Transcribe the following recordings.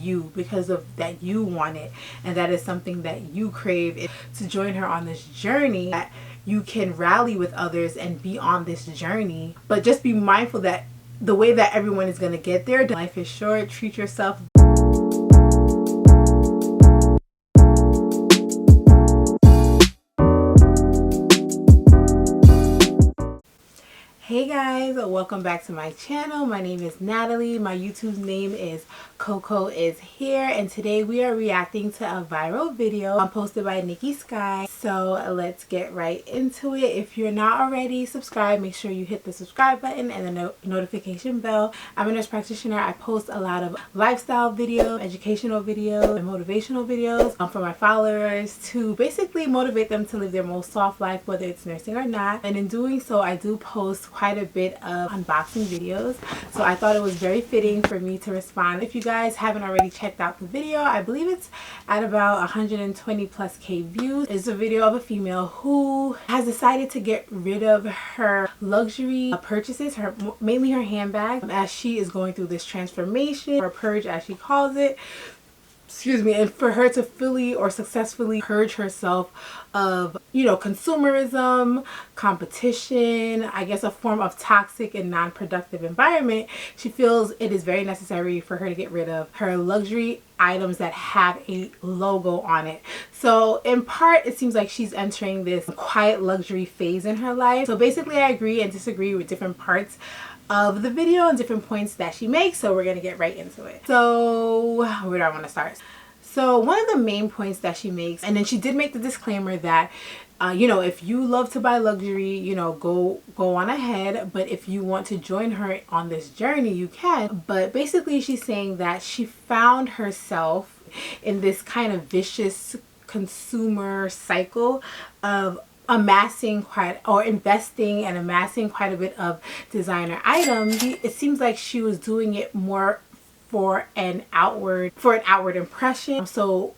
you, because of that you want it, and that is something that you crave. To join her on this journey, that you can rally with others and be on this journey, but just be mindful that the way that everyone is going to get there, life is short, treat yourself. Hey guys, welcome back to my channel. My name is Natalie. My YouTube name is Coco is Here, and today we are reacting to a viral video posted by Niki Sky. So let's get right into it. If you're not already subscribed, make sure you hit the subscribe button and the notification bell. I'm a nurse practitioner. I post a lot of lifestyle videos, educational videos, and motivational videos for my followers to basically motivate them to live their most soft life, whether it's nursing or not. And in doing so, I do post quite a bit of unboxing videos, so I thought it was very fitting for me to respond. If you guys haven't already checked out the video, I believe it's at about 120+ views. It's a video of a female who has decided to get rid of her luxury purchases, mainly her handbag, as she is going through this transformation, or purge as she calls it. Excuse me. And for her to fully or successfully purge herself of, consumerism, competition, I guess a form of toxic and non-productive environment, she feels it is very necessary for her to get rid of her luxury items that have a logo on it. So in part, it seems like she's entering this quiet luxury phase in her life. So basically, I agree and disagree with different parts of the video and different points that she makes, so we're gonna get right into it. So where do I want to start? So one of the main points that she makes, and then she did make the disclaimer that if you love to buy luxury, go on ahead, but if you want to join her on this journey, you can. But basically, she's saying that she found herself in this kind of vicious consumer cycle of investing and amassing quite a bit of designer items. It seems like she was doing it more for an outward impression. So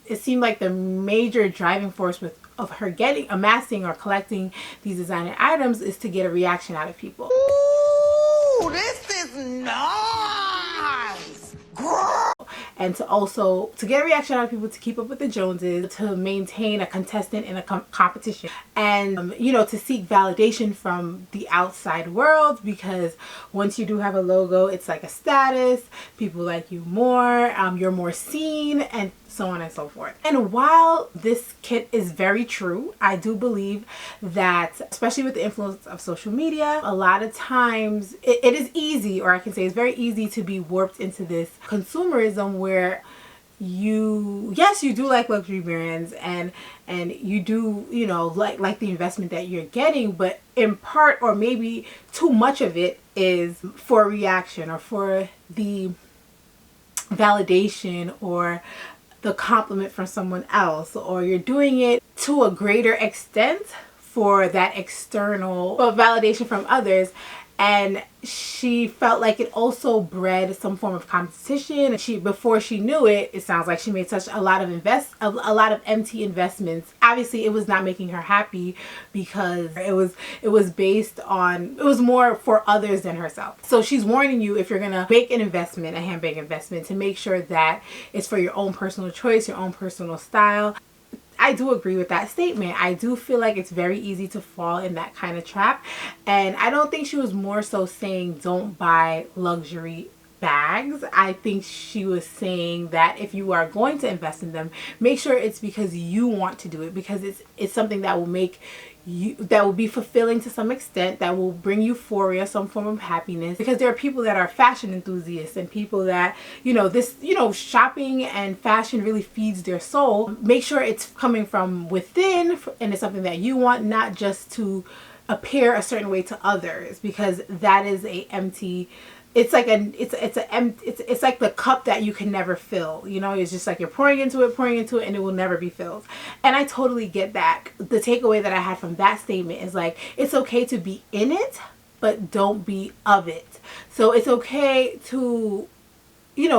it seemed like the major driving force of her amassing or collecting these designer items is to get a reaction out of people. Ooh, this is nice, girl. And to get a reaction out of people, to keep up with the Joneses, to maintain a contestant in a competition, and to seek validation from the outside world, because once you do have a logo, it's like a status, people like you more, you're more seen, and so on and so forth. And while this kit is very true, I do believe that, especially with the influence of social media, a lot of times it is easy, or I can say it's very easy, to be warped into this consumerism where you do like luxury brands and you do like the investment that you're getting, but in part, or maybe too much of it, is for reaction or for the validation or the compliment from someone else, or you're doing it to a greater extent for that external validation from others. And she felt like it also bred some form of competition. Before she knew it, it sounds like she made such a lot of empty investments. Obviously, it was not making her happy, because it was more for others than herself. So she's warning you, if you're gonna make an investment, a handbag investment, to make sure that it's for your own personal choice, your own personal style. I do agree with that statement. I do feel like it's very easy to fall in that kind of trap. And I don't think she was more so saying don't buy luxury bags. I think she was saying that if you are going to invest in them, make sure it's because you want to do it, because it's something that will make that will be fulfilling to some extent, that will bring euphoria, some form of happiness, because there are people that are fashion enthusiasts and people that shopping and fashion really feeds their soul. Make sure it's coming from within and it's something that you want, not just to appear a certain way to others, because that is it's like the cup that you can never fill. It's just like you're pouring into it, and it will never be filled. And I totally get that. The takeaway that I had from that statement is like, it's okay to be in it, but don't be of it. So it's okay to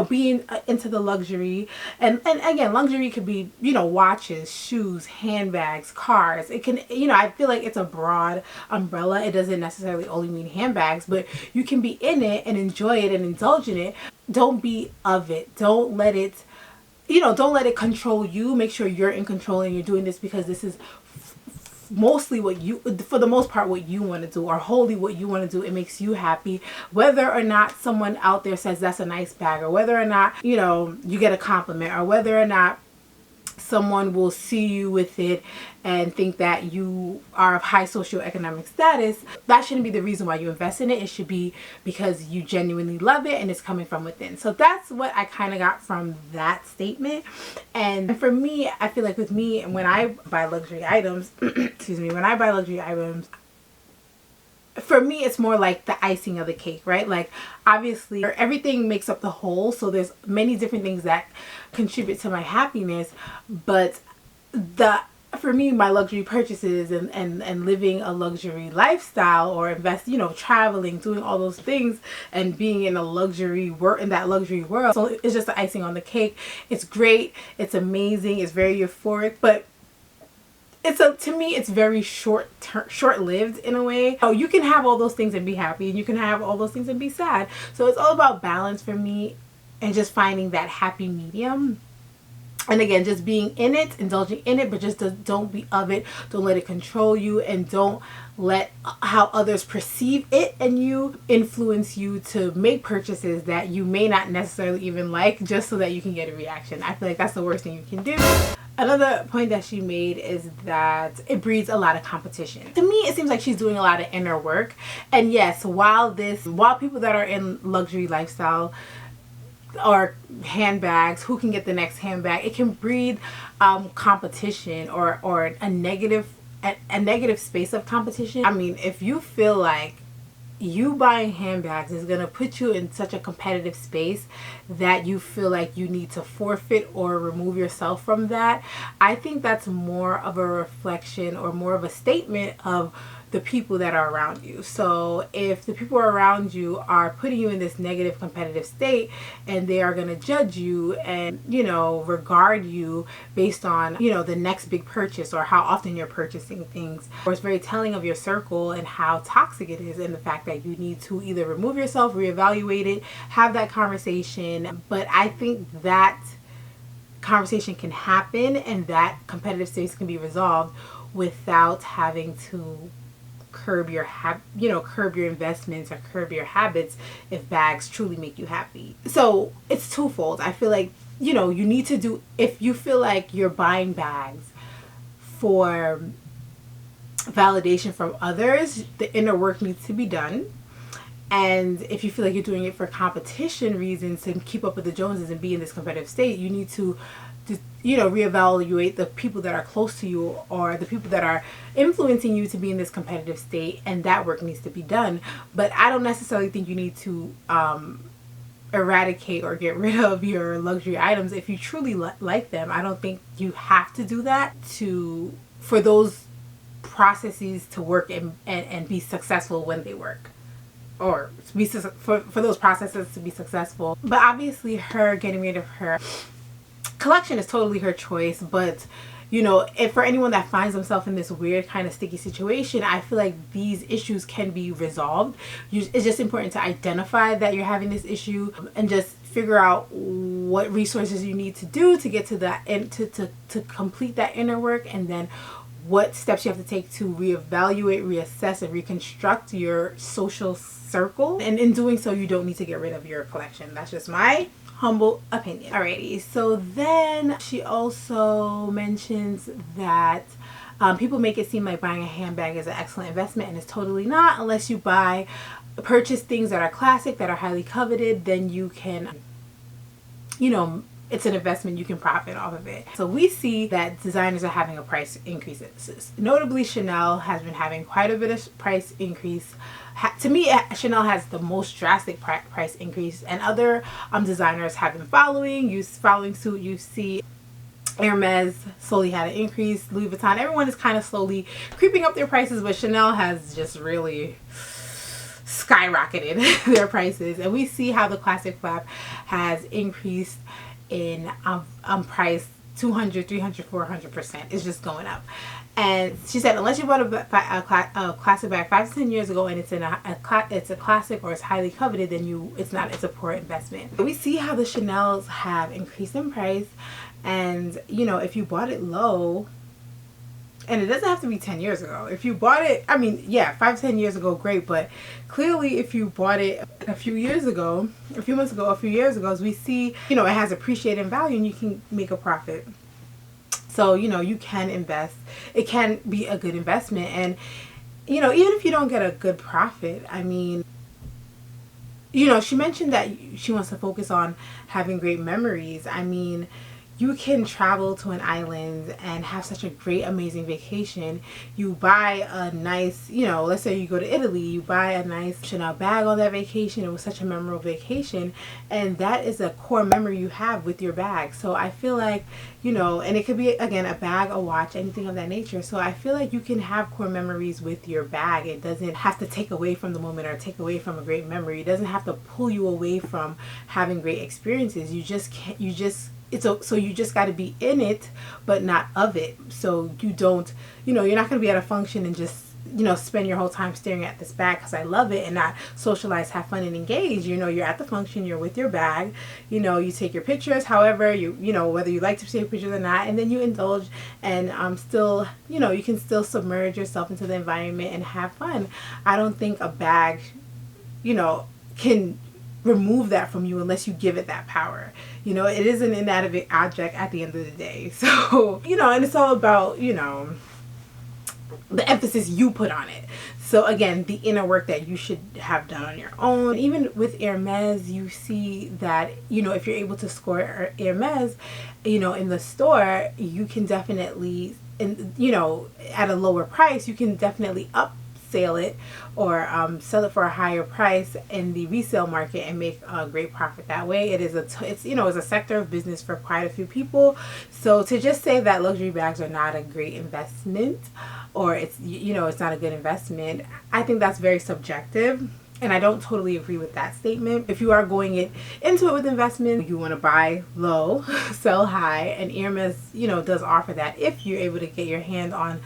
being into the luxury, and again, luxury could be, watches, shoes, handbags, cars. It can, I feel like it's a broad umbrella. It doesn't necessarily only mean handbags, but you can be in it and enjoy it and indulge in it. Don't be of it. Don't let it, don't let it control you. Make sure you're in control and you're doing this because this is mostly for the most part, what you want to do, or wholly what you want to do. It makes you happy, whether or not someone out there says that's a nice bag, or whether or not, you get a compliment, or whether or not someone will see you with it and think that you are of high socioeconomic status. That shouldn't be the reason why you invest in it. It should be because you genuinely love it and it's coming from within. So that's what I kind of got from that statement. And for me, I feel like with me, when I buy luxury items, excuse me, when I buy luxury items, for me, it's more like the icing of the cake, right? Like, obviously, everything makes up the whole. So there's many different things that contribute to my happiness. But for me, my luxury purchases and living a luxury lifestyle, or traveling, doing all those things, and being in that luxury world. So it's just the icing on the cake. It's great. It's amazing. It's very euphoric. But to me, it's very short-lived in a way. Oh, you can have all those things and be happy, and you can have all those things and be sad. So it's all about balance for me, and just finding that happy medium. And again, just being in it, indulging in it, but just don't be of it. Don't let it control you, and don't let how others perceive it and you influence you to make purchases that you may not necessarily even like, just so that you can get a reaction. I feel like that's the worst thing you can do. Another point that she made is that it breeds a lot of competition. To me, it seems like she's doing a lot of inner work. And yes, while people that are in luxury lifestyle or handbags, who can get the next handbag, it can breed competition, or a negative space of competition. I mean, if you feel like you buying handbags is going to put you in such a competitive space that you feel like you need to forfeit or remove yourself from that, I think that's more of a reflection, or more of a statement of the people that are around you. So if the people around you are putting you in this negative competitive state, and they are going to judge you and, regard you based on, the next big purchase, or how often you're purchasing things, or it's very telling of your circle and how toxic it is, and the fact that you need to either remove yourself, reevaluate it, have that conversation. But I think that conversation can happen, and that competitive space can be resolved without having to curb your investments, or curb your habits, if bags truly make you happy. So it's twofold. I feel like, you need to do, if you feel like you're buying bags for validation from others, the inner work needs to be done. And if you feel like you're doing it for competition reasons, to keep up with the Joneses and be in this competitive state, you need to reevaluate the people that are close to you, or the people that are influencing you to be in this competitive state, and that work needs to be done. But I don't necessarily think you need to eradicate or get rid of your luxury items if you truly like them. I don't think you have to do that for those processes to work and be successful when they work, or for those processes to be successful. But obviously, her getting rid of her collection is totally her choice. But if for anyone that finds themselves in this weird kind of sticky situation, I feel like these issues can be resolved. It's just important to identify that you're having this issue, and just figure out what resources you need to do to get to that, and to complete that inner work, and then what steps you have to take to reevaluate, reassess, and reconstruct your social circle. And in doing so, you don't need to get rid of your collection. That's just my humble opinion. Alrighty, so then she also mentions that people make it seem like buying a handbag is an excellent investment, and it's totally not. Unless you purchase things that are classic, that are highly coveted, then you can, it's an investment, you can profit off of it. So we see that designers are having a price increases. Notably, Chanel has been having quite a bit of price increase. To me, Chanel has the most drastic price increase, and other designers have been following suit. You see Hermes slowly had an increase. Louis Vuitton, everyone is kind of slowly creeping up their prices, but Chanel has just really skyrocketed their prices, and we see how the classic flap has increased in price 200, 300, 400%. It's just going up. And she said, unless you bought a classic bag 5 to 10 years ago and it's in it's a classic or it's highly coveted, then it's a poor investment. We see how the Chanels have increased in price, and you know, if you bought it low, and it doesn't have to be 10 years ago. If you bought it, I mean, yeah, 5 to 10 years ago, great. But clearly, if you bought it a few years ago, a few months ago, a few years ago, as we see, you know, it has appreciated in value and you can make a profit. So, you know, you can invest. It can be a good investment. And, you know, even if you don't get a good profit, I mean, you know, she mentioned that she wants to focus on having great memories. I mean, you can travel to an island and have such a great, amazing vacation. You buy a nice, you know, let's say you go to Italy, you buy a nice Chanel bag on that vacation. It was such a memorable vacation, and that is a core memory you have with your bag. So I feel like, you know, and it could be, again, a bag, a watch, anything of that nature. So I feel like you can have core memories with your bag. It doesn't have to take away from the moment or take away from a great memory. It doesn't have to pull you away from having great experiences. You just can't, so you just got to be in it but not of it. So you don't, you know, you're not going to be at a function and just, you know, spend your whole time staring at this bag because I love it and not socialize, have fun, and engage. You know, you're at the function, you're with your bag, you know, you take your pictures, however you know, whether you like to take pictures or not, and then you indulge and still, you know, you can still submerge yourself into the environment and have fun. I don't think a bag, you know, can remove that from you unless you give it that power. You know, it is an inanimate object at the end of the day. So, you know, and it's all about, you know, the emphasis you put on it. So again, the inner work that you should have done on your own. Even with Hermes, you see that, you know, if you're able to score Hermes, you know, in the store, you can definitely, you know, at a lower price, you can definitely upsell it or sell it for a higher price in the resale market and make a great profit that way. It's you know, it's a sector of business for quite a few people. So to just say that luxury bags are not a great investment, or it's, you know, it's not a good investment, I think that's very subjective. And I don't totally agree with that statement. If you are going into it with investment, you want to buy low, sell high, and Hermes, you know, does offer that if you're able to get your hand on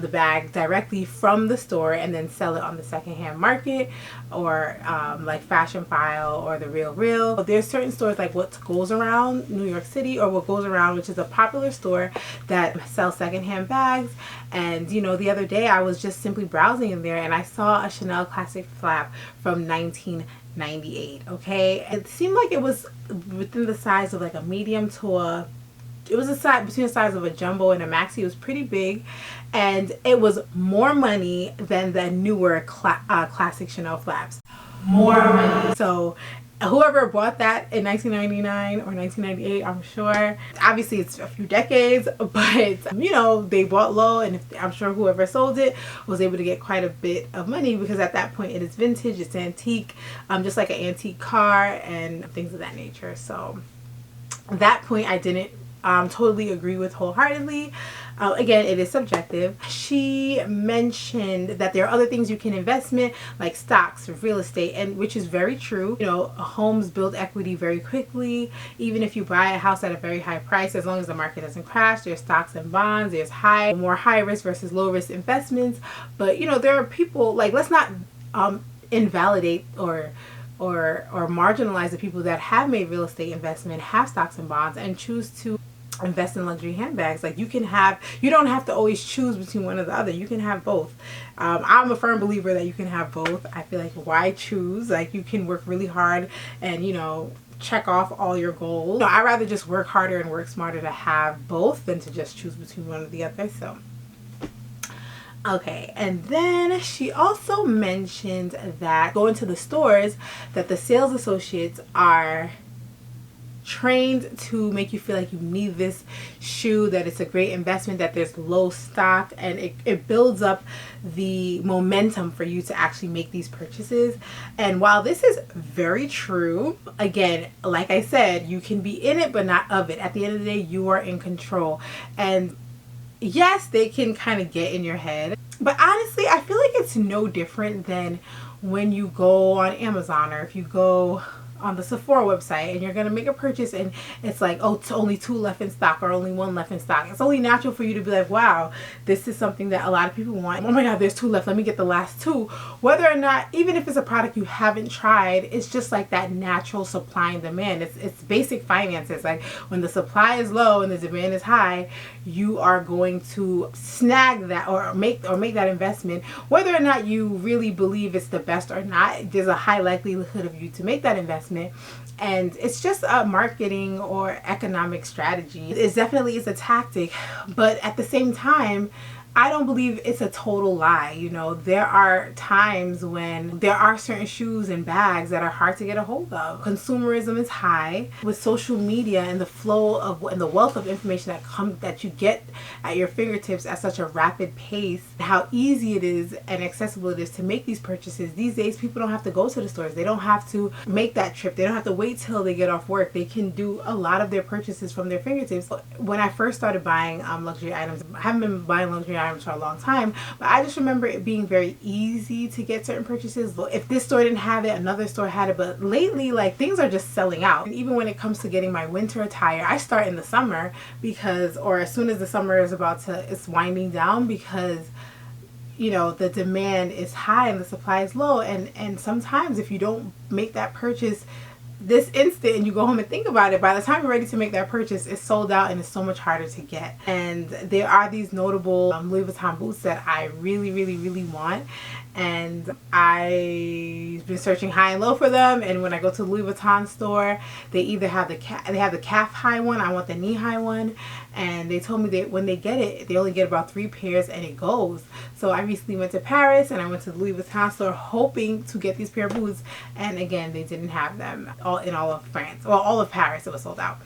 the bag directly from the store and then sell it on the secondhand market, or like Fashion File or the Real. But there's certain stores like What Goes Around, New York City, or What Goes Around, which is a popular store that sells secondhand bags. And you know, the other day I was just simply browsing in there and I saw a Chanel classic flap from 1998. Okay, it seemed like it was within the size of like a medium to a, it was a size between the size of a jumbo and a maxi. It was pretty big, and it was more money than the newer classic Chanel flaps. More money. So whoever bought that in 1999 or 1998, I'm sure, obviously it's a few decades, but you know, they bought low, and I'm sure whoever sold it was able to get quite a bit of money, because at that point it is vintage, it's antique, just like an antique car and things of that nature. So at that point I didn't totally agree with wholeheartedly. Again, it is subjective. She mentioned that there are other things you can invest in, like stocks, real estate, and which is very true. You know, homes build equity very quickly. Even if you buy a house at a very high price, as long as the market doesn't crash, there's stocks and bonds, there's more high risk versus low risk investments. But you know, there are people, like, let's not invalidate or marginalize the people that have made real estate investment, have stocks and bonds, and choose to invest in luxury handbags. Like, you don't have to always choose between one or the other. You can have both. I'm a firm believer that you can have both. I feel like, why choose? Like, you can work really hard and, you know, check off all your goals. No, I'd rather just work harder and work smarter to have both than to just choose between one or the other. So okay, and then she also mentioned that going to the stores, that the sales associates are trained to make you feel like you need this shoe, that it's a great investment, that there's low stock, and it builds up the momentum for you to actually make these purchases. And while this is very true, again, like I said, you can be in it but not of it. At the end of the day, you are in control. And yes, they can kind of get in your head, but honestly, I feel like it's no different than when you go on Amazon, or if you go on the Sephora website and you're going to make a purchase and it's like, oh, it's only 2 left in stock or only 1 left in stock. It's only natural for you to be like, wow, this is something that a lot of people want. Oh my God, there's 2 left. Let me get the last 2. Whether or not, even if it's a product you haven't tried, it's just like that natural supply and demand. It's basic finances. Like when the supply is low and the demand is high, you are going to snag that or make that investment. Whether or not you really believe it's the best or not, there's a high likelihood of you to make that investment. And it's just a marketing or economic strategy. It definitely is a tactic, but at the same time, I don't believe it's a total lie. You know, there are times when there are certain shoes and bags that are hard to get a hold of. Consumerism is high with social media and the flow of and the wealth of information that you get at your fingertips at such a rapid pace. How easy it is and accessible it is to make these purchases. These days, people don't have to go to the stores. They don't have to make that trip. They don't have to wait till they get off work. They can do a lot of their purchases from their fingertips. When I first started buying luxury items, I haven't been buying luxury items for a long time, but I just remember it being very easy to get certain purchases. If this store didn't have it, another store had it. But lately, like, things are just selling out. And even when it comes to getting my winter attire, I start in the summer or as soon as the summer is it's winding down, because you know the demand is high and the supply is low, and sometimes if you don't make that purchase this instant and you go home and think about it, by the time you're ready to make that purchase, it's sold out and it's so much harder to get. And there are these notable Louis Vuitton boots that I really want, and I've been searching high and low for them. And when I go to the Louis Vuitton store, they either have the calf high one, I want the knee high one, and they told me that when they get it, they only get about 3 pairs and it goes. So I recently went to Paris and I went to the Louis Vuitton store hoping to get these pair of boots, and again, they didn't have them in all of France. Well, all of Paris, it was sold out.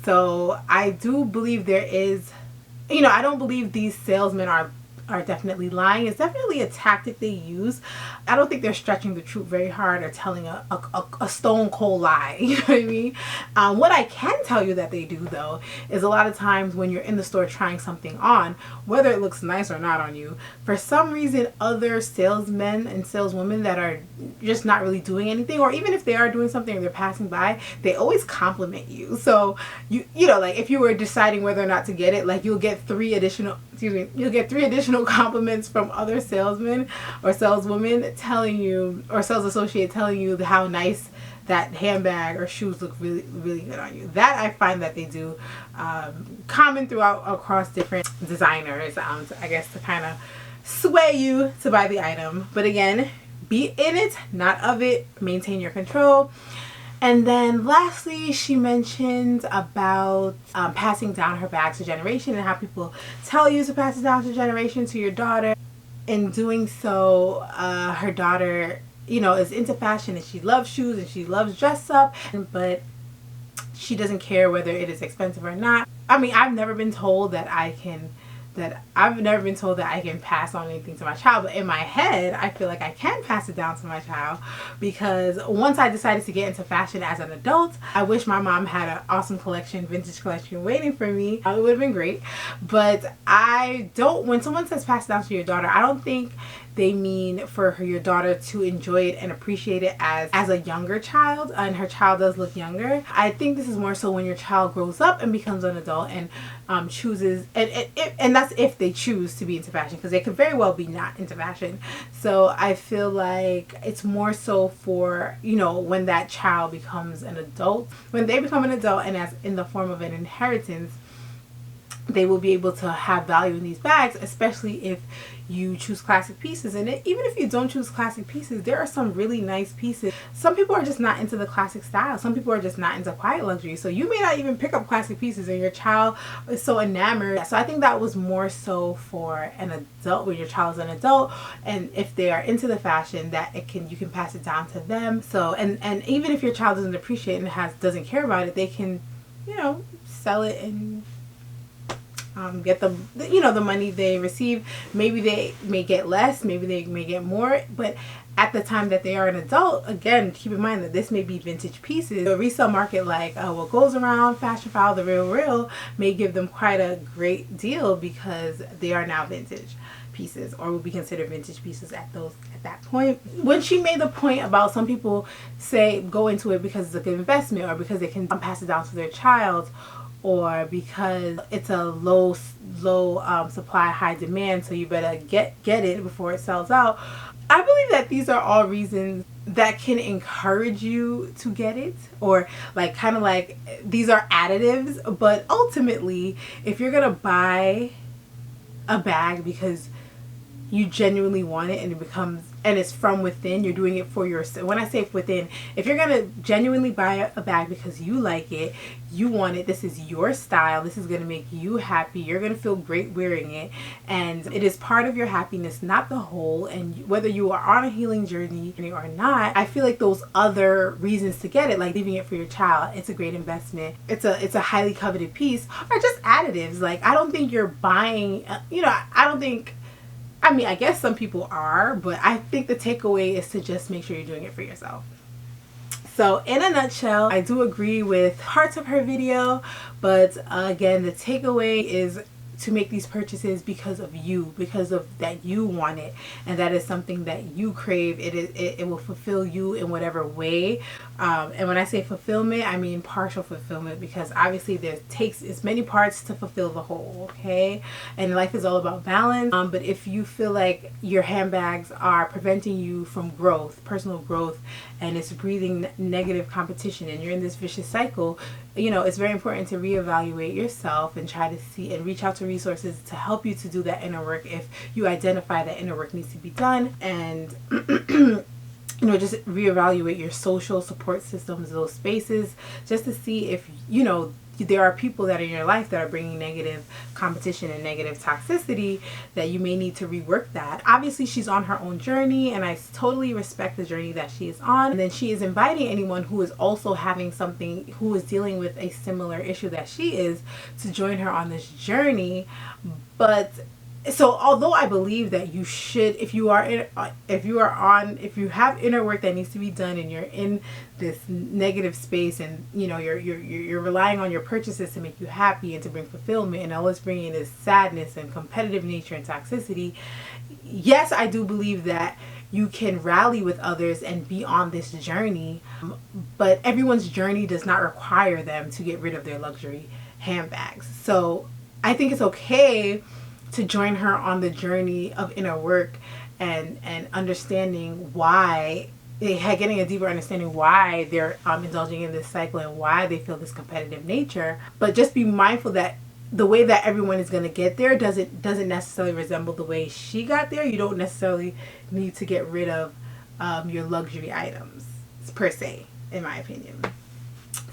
So I do believe there is, you know, I don't believe these salesmen are definitely lying. It's definitely a tactic they use. I don't think they're stretching the truth very hard or telling a stone cold lie. You know what I mean? What I can tell you that they do, though, is a lot of times when you're in the store trying something on, whether it looks nice or not on you, for some reason other salesmen and saleswomen that are just not really doing anything, or even if they are doing something or they're passing by, they always compliment you. So you know, like if you were deciding whether or not to get it, like you'll get 3 additional compliments from other salesmen or saleswomen telling you, or sales associate telling you how nice that handbag or shoes look really good on you. That I find that they do common across different designers, I guess, to kind of sway you to buy the item. But again, be in it, not of it. Maintain your control. And then lastly, she mentioned about passing down her bags to generation, and how people tell you to pass it down to generation to your daughter. In doing so, her daughter, you know, is into fashion and she loves shoes and she loves dress up, but she doesn't care whether it is expensive or not. I mean, I've never been told that I can pass on anything to my child, but in my head I feel like I can pass it down to my child, because once I decided to get into fashion as an adult, I wish my mom had an awesome vintage collection waiting for me. It would have been great. But when someone says pass it down to your daughter, I don't think they mean for your daughter to enjoy it and appreciate it as a younger child, and her child does look younger. I think this is more so when your child grows up and becomes an adult and chooses, and that's if they choose to be into fashion, because they could very well be not into fashion. So I feel like it's more so for, you know, when that child becomes an adult, when they become an adult, and as in the form of an inheritance, they will be able to have value in these bags, especially if you choose classic pieces. And even if you don't choose classic pieces, there are some really nice pieces. Some people are just not into the classic style. Some people are just not into quiet luxury. So you may not even pick up classic pieces, and your child is so enamored. So I think that was more so for an adult, when your child is an adult, and if they are into the fashion, that you can pass it down to them. So and even if your child doesn't appreciate it and doesn't care about it, they can, you know, sell it and get the money they receive. Maybe they may get less, maybe they may get more, but at the time that they are an adult, again, keep in mind that this may be vintage pieces. The resale market, like what goes around, Fashion File, The Real, may give them quite a great deal because they are now vintage. pieces, or would be considered vintage pieces at that point. When she made the point about some people say go into it because it's a good investment, or because they can pass it down to their child, or because it's a low supply, high demand, so you better get it before it sells out. I believe that these are all reasons that can encourage you to get it, or like kind of like these are additives. But ultimately, if you're gonna buy a bag because you genuinely want it, and it becomes, and it's from within, you're doing it for yourself. When I say within, if you're gonna genuinely buy a bag because you like it, you want it, this is your style, this is gonna make you happy, you're gonna feel great wearing it, and it is part of your happiness, not the whole. And whether you are on a healing journey or not, I feel like those other reasons to get it, like leaving it for your child, it's a great investment, it's a highly coveted piece, are just additives. Like, I don't think you're buying, I don't think, I mean, I guess some people are, but I think the takeaway is to just make sure you're doing it for yourself. So in a nutshell, I do agree with parts of her video, but again, the takeaway is to make these purchases because of you, because of that you want it, and that is something that you crave. It will fulfill you in whatever way, and when I say fulfillment, I mean partial fulfillment, because obviously there takes as many parts to fulfill the whole, okay? And life is all about balance. But if you feel like your handbags are preventing you from growth, personal growth, and it's breathing negative competition, and you're in this vicious cycle, it's very important to reevaluate yourself and try to see and reach out to resources to help you to do that inner work if you identify that inner work needs to be done. And just reevaluate your social support systems, those spaces, just to see if there are people that are in your life that are bringing negative competition and negative toxicity, that you may need to rework that. Obviously, she's on her own journey, and I totally respect the journey that she is on. And then she is inviting anyone who is also having something, who is dealing with a similar issue that she is, to join her on this journey. But so although I believe that you should, if you have inner work that needs to be done, and you're in this negative space, and you're relying on your purchases to make you happy and to bring fulfillment, and all it's bringing is sadness and competitive nature and toxicity, yes, I do believe that you can rally with others and be on this journey, but everyone's journey does not require them to get rid of their luxury handbags. So I think it's okay to join her on the journey of inner work, and understanding why getting a deeper understanding why they're indulging in this cycle, and why they feel this competitive nature. But just be mindful that the way that everyone is going to get there doesn't necessarily resemble the way she got there. You don't necessarily need to get rid of your luxury items per se, in my opinion.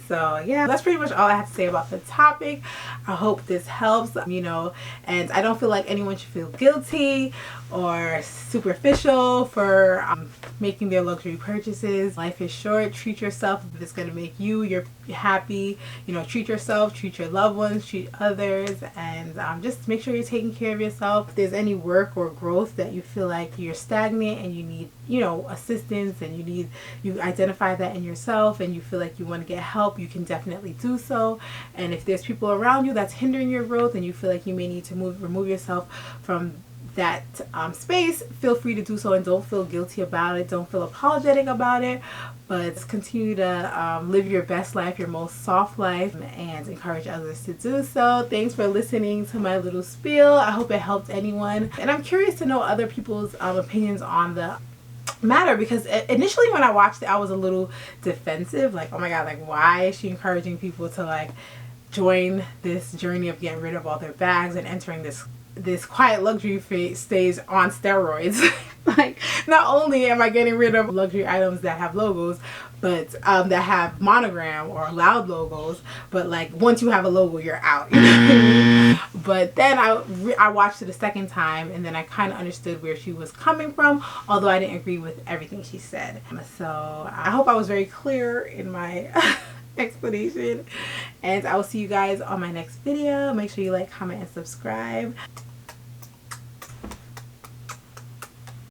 So yeah, that's pretty much all I have to say about the topic. I hope this helps, and I don't feel like anyone should feel guilty or superficial for making their luxury purchases. Life is short. Treat yourself if it's going to make you're happy. Treat yourself, treat your loved ones, treat others, and just make sure you're taking care of yourself. If there's any work or growth that you feel like you're stagnant and you need assistance, and you identify that in yourself, and you feel like you want to get help, you can definitely do so. And if there's people around you that's hindering your growth, and you feel like you may need to remove yourself from that space, feel free to do so, and don't feel guilty about it, don't feel apologetic about it, but continue to live your best life, your most soft life, and encourage others to do so. Thanks for listening to my little spiel. I hope it helped anyone, and I'm curious to know other people's opinions on the matter, because initially when I watched it, I was a little defensive, like, oh my god, like, why is she encouraging people to like join this journey of getting rid of all their bags and entering this quiet luxury stage on steroids? Like, not only am I getting rid of luxury items that have logos, but that have monogram or loud logos, but like once you have a logo, you're out. But then I watched it a second time, and then I kind of understood where she was coming from, although I didn't agree with everything she said. So I hope I was very clear in my explanation, and I will see you guys on my next video. Make sure you like, comment, and subscribe.